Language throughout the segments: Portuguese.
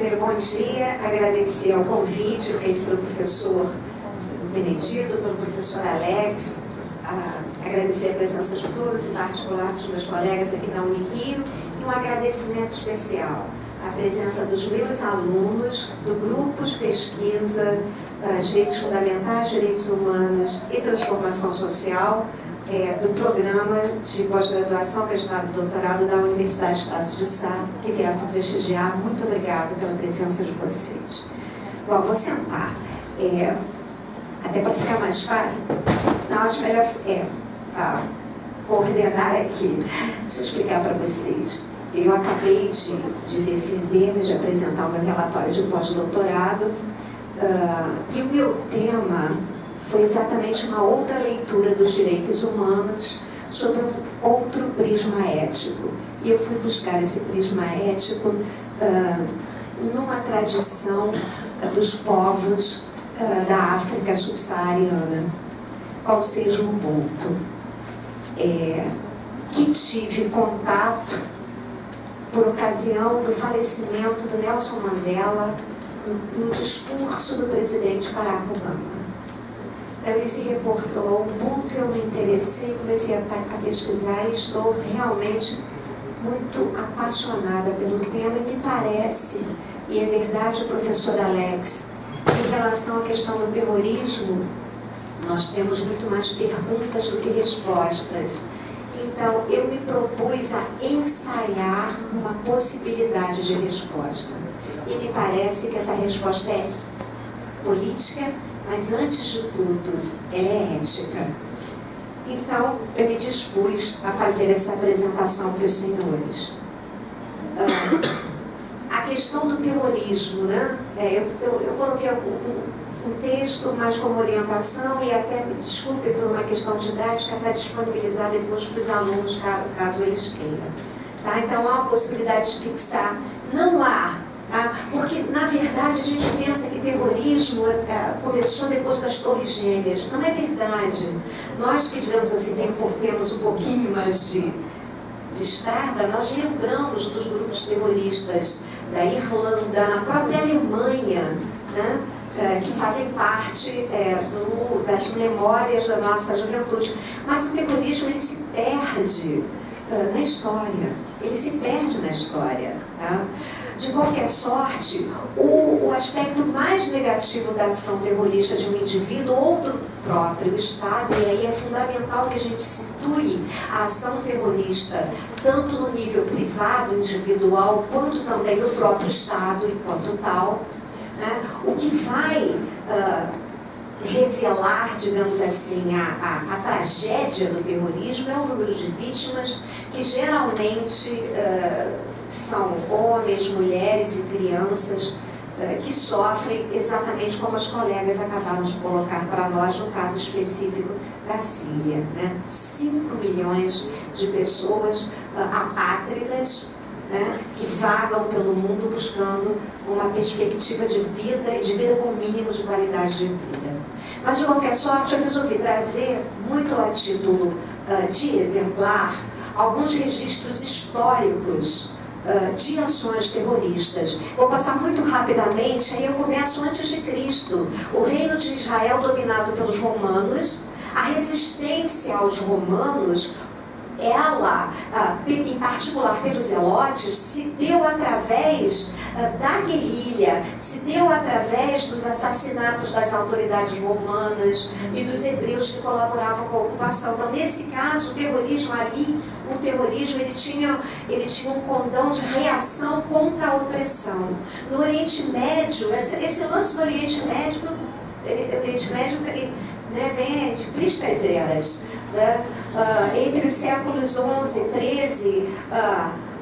primeiro, bom dia, agradecer ao convite feito pelo professor Benedito, pelo professor Alex, agradecer a presença de todos, em particular dos meus colegas aqui da Unirio, e um agradecimento especial à presença dos meus alunos do grupo de pesquisa Direitos Fundamentais, Direitos Humanos e Transformação Social, do programa de pós-graduação, mestrado e doutorado da Universidade Estácio de Sá, que vieram para prestigiar. Muito obrigada pela presença de vocês. Bom, vou sentar. Até para ficar mais fácil, não, acho melhor coordenar aqui. Deixa eu explicar para vocês. Eu acabei de defender, de apresentar o meu relatório de pós-doutorado, e o meu tema foi exatamente uma outra leitura dos direitos humanos sobre um outro prisma ético. E eu fui buscar esse prisma ético numa tradição dos povos da África subsaariana, qual seja o ponto que tive contato por ocasião do falecimento do Nelson Mandela no discurso do presidente Barack Obama. Então ele se reportou a um ponto, eu me interessei, comecei a pesquisar e estou realmente muito apaixonada pelo tema. E me parece, e é verdade, professor Alex, em relação à questão do terrorismo, nós temos muito mais perguntas do que respostas. Então, eu me propus a ensaiar uma possibilidade de resposta. E me parece que essa resposta é política, mas antes de tudo, ela é ética. Então, eu me dispus a fazer essa apresentação para os senhores. A questão do terrorismo, né? Eu coloquei um texto mais como orientação e até, me desculpe por uma questão didática, para disponibilizar depois para os alunos, caso eles queiram. Tá? Então, há uma possibilidade de fixar. Não há, tá? Porque, na verdade, a gente pensa que terrorismo começou depois das Torres Gêmeas. Não é verdade. Nós que, digamos assim, temos um pouquinho mais de estrada, nós lembramos dos grupos terroristas da Irlanda, na própria Alemanha, né? Que fazem parte das memórias da nossa juventude. Mas o terrorismo, ele se perde na história. Ele se perde na história. Tá? De qualquer sorte, o aspecto mais negativo da ação terrorista de um indivíduo, ou do próprio Estado, e aí é fundamental que a gente situe a ação terrorista tanto no nível privado, individual, quanto também no próprio Estado enquanto tal. Né? O que vai revelar, digamos assim, a tragédia do terrorismo é o número de vítimas, que geralmente são homens, mulheres e crianças que sofrem exatamente como as colegas acabaram de colocar para nós no caso específico da Síria. Né? 5 milhões de pessoas apátridas, né, que vagam pelo mundo buscando uma perspectiva de vida e de vida com mínimo de qualidade de vida. Mas, de qualquer sorte, eu resolvi trazer, muito a título de exemplar, alguns registros históricos de ações terroristas. Vou passar muito rapidamente, aí eu começo antes de Cristo. O reino de Israel dominado pelos romanos, a resistência aos romanos, ela, em particular pelos zelotes, se deu através da guerrilha, se deu através dos assassinatos das autoridades romanas e dos hebreus que colaboravam com a ocupação. Então, nesse caso, o terrorismo ali, ele tinha um condão de reação contra a opressão. No Oriente Médio, esse lance do Oriente Médio, vem de priscas eras. Entre os séculos 11 e 13,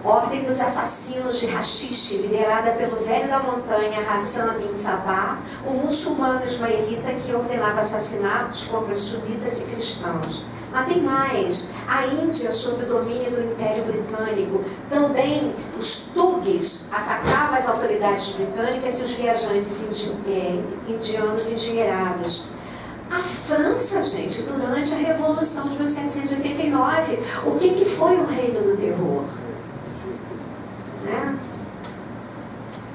Ordem dos Assassinos de Hashish, liderada pelo velho da montanha Hassan bin Sabah, o muçulmano ismaelita que ordenava assassinatos contra sunitas e cristãos. Mas tem mais, a Índia sob o domínio do Império Britânico, também os tugues atacavam as autoridades britânicas e os viajantes indianos endinheirados. A França, gente, durante a Revolução de 1789, o que foi o reino do terror? Né?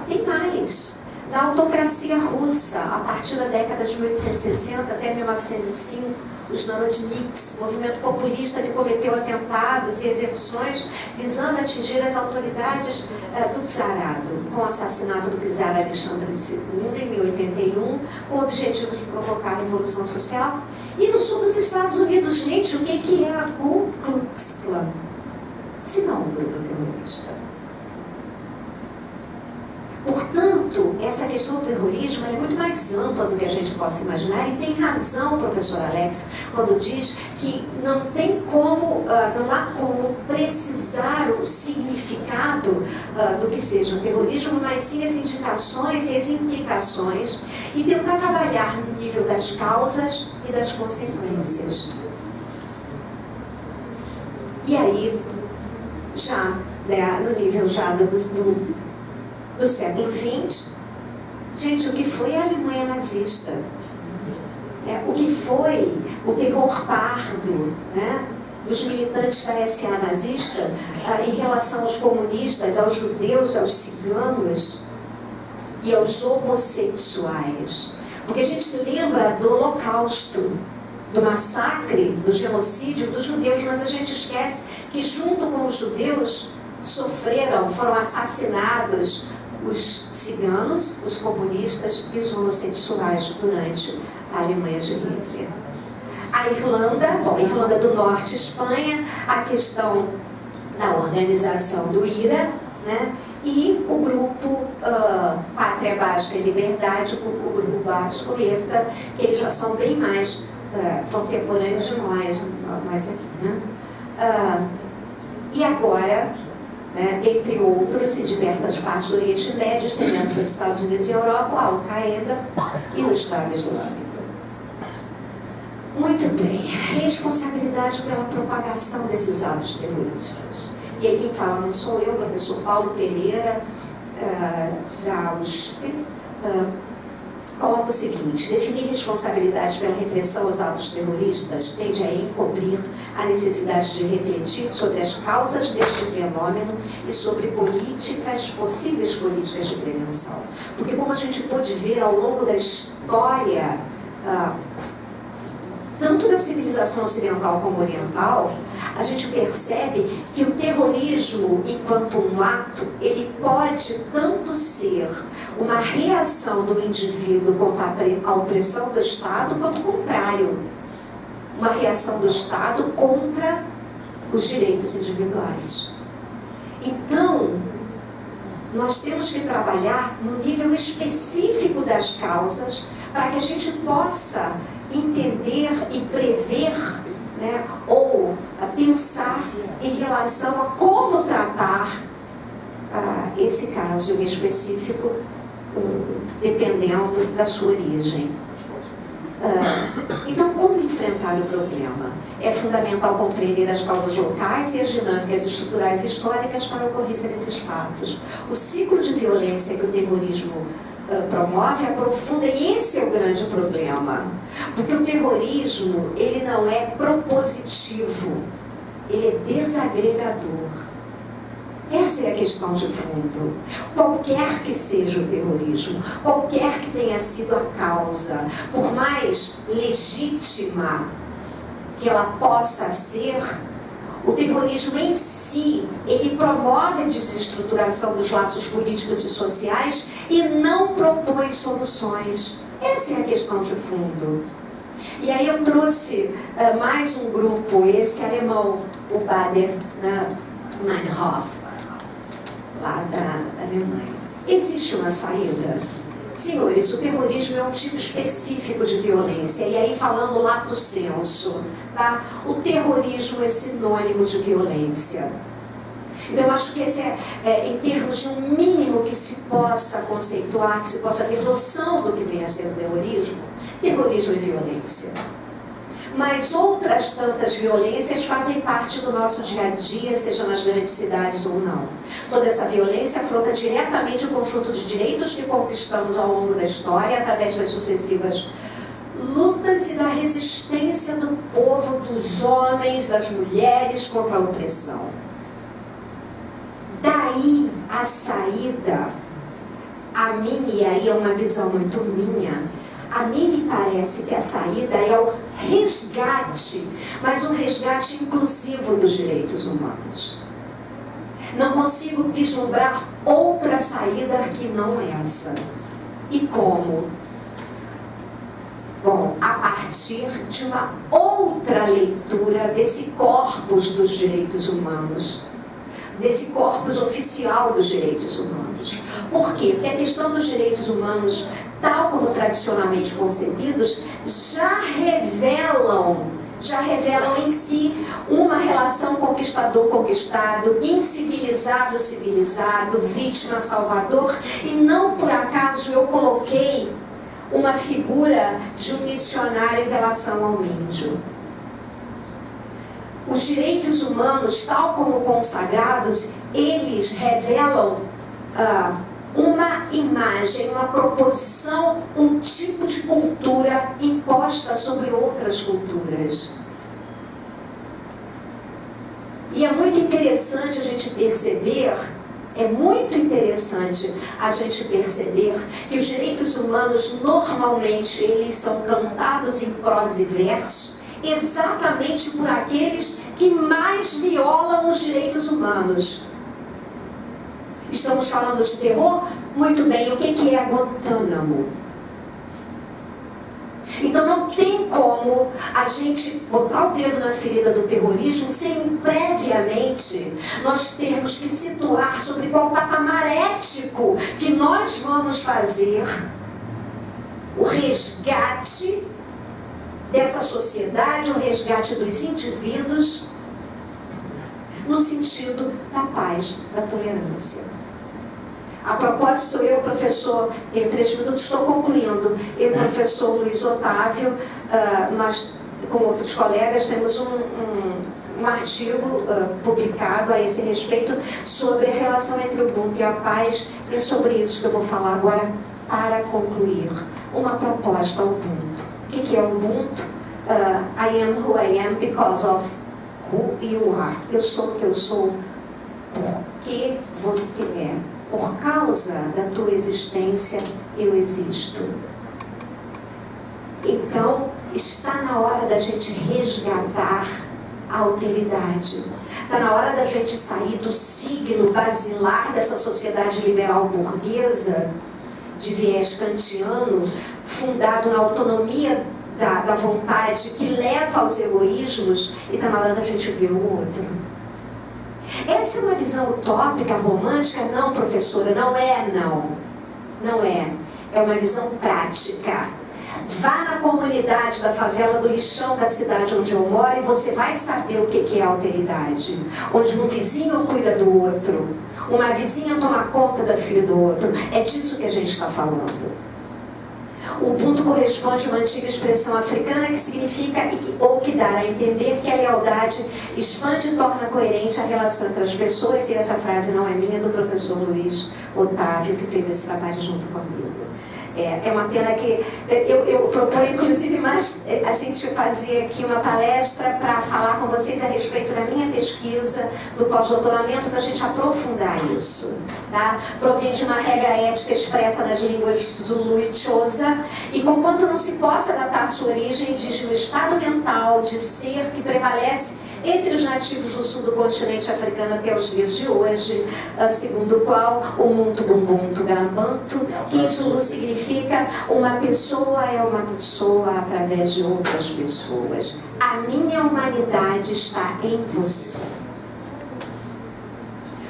Tem mais. mais. Na autocracia russa, a partir da década de 1860 até 1905, os Narodniks, movimento populista que cometeu atentados e execuções visando atingir as autoridades do czarado, com o assassinato do czar Alexandre II em 1081, com o objetivo de provocar a Revolução Social. E no sul dos Estados Unidos, gente, o que é a Ku Klux Klan? Se não um grupo terrorista. Portanto, essa questão do terrorismo é muito mais ampla do que a gente possa imaginar, e tem razão o professor Alex quando diz que não há como precisar o significado do que seja o terrorismo, mas sim as indicações e as implicações, e tentar trabalhar no nível das causas e das consequências. E aí, já no nível já do século XX, gente, o que foi a Alemanha nazista? O que foi o terror pardo, né, dos militantes da SA nazista em relação aos comunistas, aos judeus, aos ciganos e aos homossexuais? Porque a gente se lembra do Holocausto, do massacre, do genocídio dos judeus, mas a gente esquece que junto com os judeus foram assassinados os ciganos, os comunistas e os homossexuais durante a Alemanha de Hitler. A Irlanda do Norte, Espanha, a questão da organização do IRA, né? E o grupo Pátria Basca e Liberdade, o grupo Basco ETA, que eles já são bem mais contemporâneos de nós aqui, né? E agora, entre outros, em diversas partes do Oriente Médio, estendendo-se aos Estados Unidos e Europa, a Al-Qaeda e o Estado Islâmico. Muito bem, responsabilidade pela propagação desses atos terroristas. E aí quem fala não sou eu, o professor Paulo Pereira, da USP, coloca o seguinte: definir responsabilidade pela repressão aos atos terroristas tende a encobrir a necessidade de refletir sobre as causas deste fenômeno e sobre possíveis políticas de prevenção. Porque, como a gente pôde ver ao longo da história, tanto da civilização ocidental como oriental, a gente percebe que o terrorismo, enquanto um ato, ele pode tanto ser uma reação do indivíduo contra a opressão do Estado, quanto o contrário, uma reação do Estado contra os direitos individuais. Então, nós temos que trabalhar no nível específico das causas para que a gente possa entender e prever, né, ou pensar em relação a como tratar esse caso em específico, dependendo da sua origem. Então, como enfrentar o problema? É fundamental compreender as causas locais e as dinâmicas estruturais e históricas para a ocorrência desses fatos. O ciclo de violência que o terrorismo promove, aprofunda, e esse é o grande problema. Porque o terrorismo, ele não é propositivo, ele é desagregador. Essa é a questão de fundo. Qualquer que seja o terrorismo, qualquer que tenha sido a causa, por mais legítima que ela possa ser, o terrorismo em si, ele promove a desestruturação dos laços políticos e sociais e não propõe soluções. Essa é a questão de fundo. E aí eu trouxe mais um grupo, esse alemão, o Baader-Meinhof, lá da Alemanha. Existe uma saída? Senhores, o terrorismo é um tipo específico de violência. E aí, falando lato sensu, tá? O terrorismo é sinônimo de violência. Então, eu acho que esse em termos de um mínimo que se possa conceituar, que se possa ter noção do que vem a ser o terrorismo é violência. Mas outras tantas violências fazem parte do nosso dia a dia, seja nas grandes cidades ou não. Toda essa violência afronta diretamente o conjunto de direitos que conquistamos ao longo da história, através das sucessivas lutas e da resistência do povo, dos homens, das mulheres contra a opressão. Daí a saída a mim, e aí é uma visão muito minha, a mim me parece que a saída é o resgate, mas um resgate inclusivo dos direitos humanos. Não consigo vislumbrar outra saída que não essa. E como? Bom, a partir de uma outra leitura desse corpus dos direitos humanos, desse corpus oficial dos direitos humanos. Por quê? Porque a questão dos direitos humanos, tal como tradicionalmente concebidos, já revelam em si uma relação conquistador-conquistado, incivilizado-civilizado, vítima-salvador, e não por acaso eu coloquei uma figura de um missionário em relação ao índio. Os direitos humanos, tal como consagrados, eles revelam uma imagem, uma proposição, um tipo de cultura imposta sobre outras culturas. E é muito interessante a gente perceber que os direitos humanos, normalmente, eles são cantados em prosa e verso, exatamente por aqueles que mais violam os direitos humanos. Estamos falando de terror? Muito bem, o que é Guantánamo? Então não tem como a gente botar o dedo na ferida do terrorismo sem previamente nós termos que situar sobre qual patamar ético que nós vamos fazer o resgate dessa sociedade, o resgate dos indivíduos no sentido da paz, da tolerância. A propósito, eu, professor, tenho 3 minutos, estou concluindo. Eu, professor Luiz Otávio, nós, com outros colegas, temos um artigo publicado a esse respeito sobre a relação entre o Ubuntu e a paz. E é sobre isso que eu vou falar agora para concluir. Uma proposta ao Ubuntu. O que é o Ubuntu? I am who I am because of who you are. Eu sou o que eu sou porque você é. Por causa da tua existência, eu existo. Então, está na hora da gente resgatar a alteridade. Está na hora da gente sair do signo basilar dessa sociedade liberal burguesa, de viés kantiano, fundado na autonomia da vontade, que leva aos egoísmos, e está na hora da gente ver o outro. Essa é uma visão utópica, romântica? Não, professora, não é. É uma visão prática. Vá na comunidade da favela do lixão da cidade onde eu moro e você vai saber o que é alteridade. Onde um vizinho cuida do outro, uma vizinha toma conta da filha do outro. É disso que a gente está falando. O Ubuntu corresponde a uma antiga expressão africana que significa ou que dá a entender que a lealdade expande e torna coerente a relação entre as pessoas, e essa frase não é minha, é do professor Luiz Otávio, que fez esse trabalho junto comigo. É uma pena que eu proponho, inclusive, a gente fazer aqui uma palestra para falar com vocês a respeito da minha pesquisa do pós-doutoramento, para a gente aprofundar isso. Tá? Provém de uma regra ética expressa nas línguas Zulu e Xhosa, e conquanto não se possa datar sua origem, diz o estado mental de ser que prevalece entre os nativos do sul do continente africano até os dias de hoje, segundo o qual o Muntu Bumbuntu Gambantu, que em Zulu significa uma pessoa é uma pessoa através de outras pessoas. A minha humanidade está em você.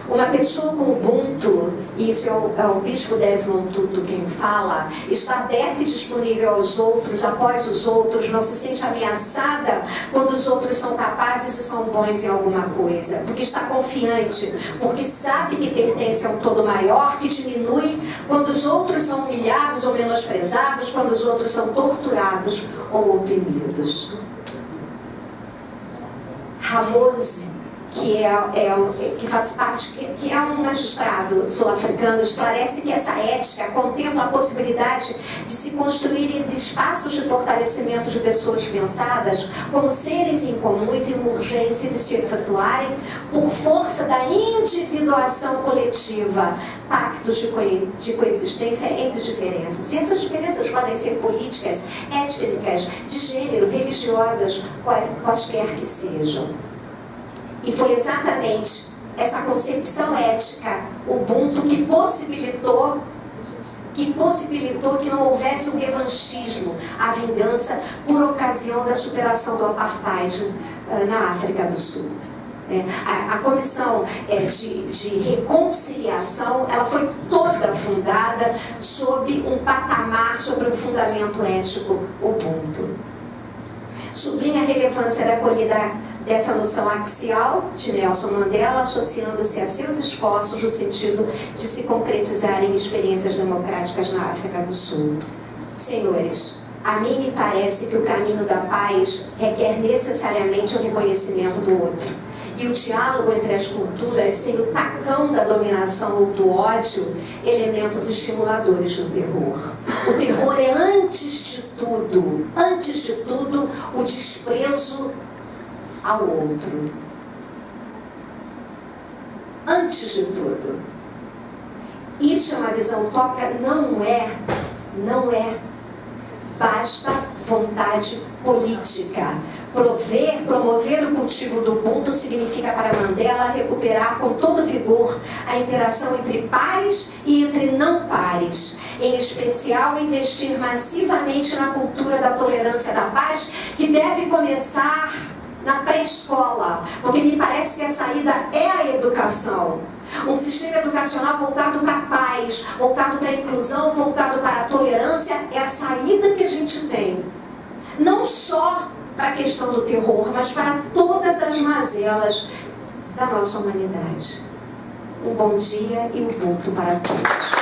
Uma pessoa com Ubuntu, e isso é o bispo Desmond Tutu quem fala, está aberta e disponível aos outros, após os outros, não se sente ameaçada quando os outros são capazes e são bons em alguma coisa, porque está confiante, porque sabe que pertence a um todo maior, que diminui quando os outros são humilhados ou menosprezados, quando os outros são torturados ou oprimidos. Ramose, que faz parte, que é um magistrado sul-africano, esclarece que essa ética contempla a possibilidade de se construírem espaços de fortalecimento de pessoas pensadas como seres incomuns e uma urgência de se efetuarem por força da individuação coletiva, pactos de coexistência entre diferenças. E essas diferenças podem ser políticas, étnicas, de gênero, religiosas, quaisquer que sejam. E foi exatamente essa concepção ética, Ubuntu, que possibilitou que não houvesse um revanchismo, a vingança por ocasião da superação do apartheid na África do Sul. A comissão de reconciliação, ela foi toda fundada sob um patamar, sobre um fundamento ético Ubuntu. Sublinha a relevância da acolhida dessa noção axial de Nelson Mandela, associando-se a seus esforços no sentido de se concretizarem experiências democráticas na África do Sul. Senhores, a mim me parece que o caminho da paz requer necessariamente o reconhecimento do outro. E o diálogo entre as culturas, sem o tacão da dominação ou do ódio, elementos estimuladores do terror. O terror é, antes de tudo, o desprezo ao outro. Antes de tudo. Isso é uma visão utópica? Não é. Basta vontade política. Promover o cultivo do Ubuntu significa para Mandela recuperar com todo vigor a interação entre pares e entre não pares. Em especial, investir massivamente na cultura da tolerância da paz, que deve começar na pré-escola, porque me parece que a saída é a educação. Um sistema educacional voltado para a paz, voltado para a inclusão, voltado para a tolerância, é a saída que a gente tem. Não só para a questão do terror, mas para todas as mazelas da nossa humanidade. Um bom dia e Ubuntu para todos.